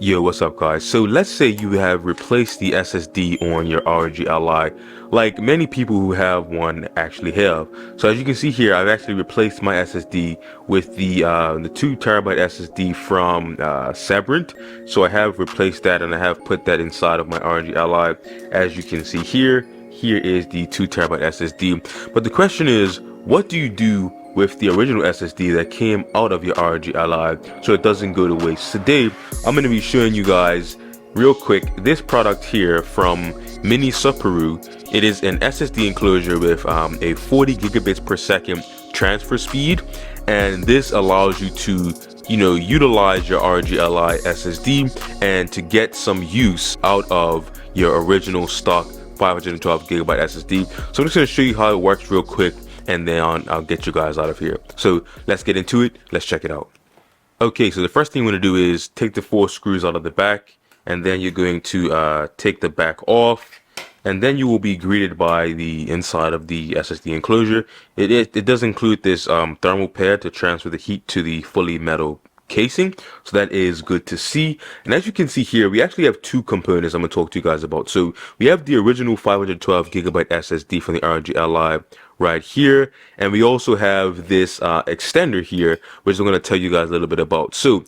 Yo, what's up guys? So let's say you have replaced the SSD on your ROG Ally, like many people who have one actually have. So as you can see here, I've actually replaced my SSD with the 2TB SSD from Sebrant. So I have replaced that and I have put that inside of my ROG Ally. As you can see here, here is the 2TB SSD. But the question is, what do you do with the original SSD that came out of your ROG Ally so it doesn't go to waste? Today I'm going to be showing you guys real quick this product here from Mini Superu. It is an SSD enclosure with a 40 gigabits per second transfer speed, and this allows you to utilize your ROG Ally SSD and to get some use out of your original stock 512 gigabyte SSD. So I'm just going to show you how it works real quick, and then I'll get you guys out of here. So let's get into it. Let's check it out. Okay, so the first thing you want to do is take the 4 screws out of the back, and then you're going to take the back off, and then you will be greeted by the inside of the SSD enclosure. It does include this thermal pad to transfer the heat to the fully metal casing, so that is good to see. And as you can see here, we actually have 2 components I'm going to talk to you guys about. So we have the original 512 gigabyte SSD from the ROG Ally right here, and we also have this extender here, which I'm going to tell you guys a little bit about. So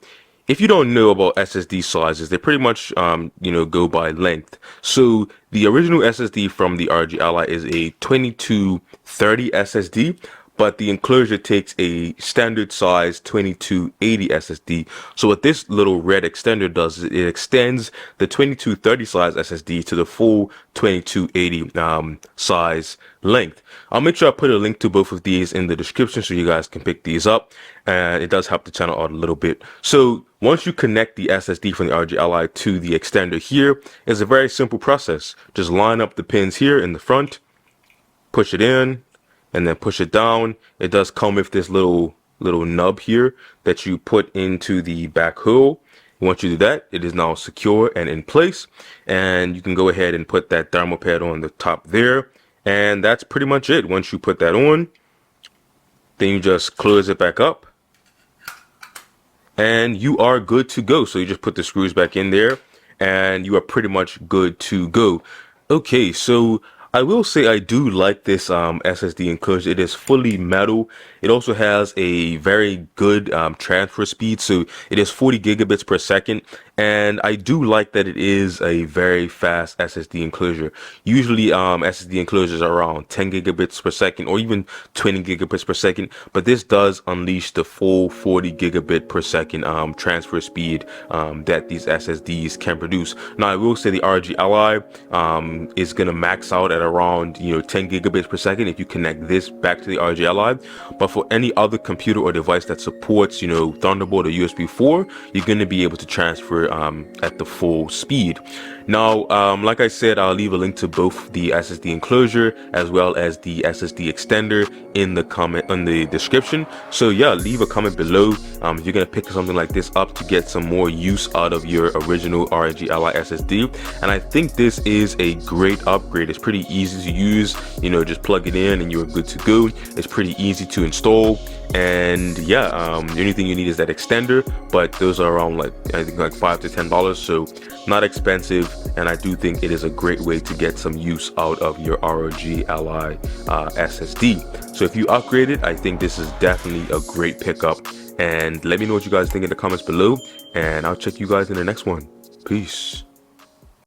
if you don't know about SSD sizes, they pretty much go by length. So the original SSD from the ROG Ally is a 2230 SSD, but the enclosure takes a standard size 2280 SSD. So what this little red extender does is it extends the 2230 size SSD to the full 2280 size length. I'll make sure I put a link to both of these in the description so you guys can pick these up, and it does help the channel out a little bit. So once you connect the SSD from the ROG Ally to the extender here, it's a very simple process. Just line up the pins here in the front, push it in, and then push it down. It does come with this little nub here that you put into the back hole. Once you do that, it is now secure and in place, and you can go ahead and put that thermal pad on the top there, and that's pretty much it. Once you put that on, then you just close it back up and you are good to go. So you just put the screws back in there and you are pretty much good to go. Okay, so I will say I do like this SSD enclosure. It is fully metal. It also has a very good transfer speed, so it is 40 gigabits per second, and I do like that it is a very fast SSD enclosure. Usually SSD enclosures are around 10 gigabits per second or even 20 gigabits per second, but this does unleash the full 40 gigabit per second transfer speed that these SSDs can produce. Now I will say the ROG Ally is gonna max out at around 10 gigabits per second if you connect this back to the ROG Ally, but for any other computer or device that supports Thunderbolt or USB 4, you're going to be able to transfer at the full speed. Now like I said, I'll leave a link to both the SSD enclosure as well as the SSD extender in the description. So yeah, leave a comment below if you're gonna pick something like this up to get some more use out of your original ROG Ally SSD. And I think this is a great upgrade. It's pretty easy to use, just plug it in and you're good to go. It's pretty easy to install, and yeah, the only thing you need is that extender, but those are around I think like $5 to $10, so not expensive, and I do think it is a great way to get some use out of your ROG Ally SSD. So if you upgrade it, I think this is definitely a great pickup, and let me know what you guys think in the comments below, and I'll check you guys in the next one. Peace.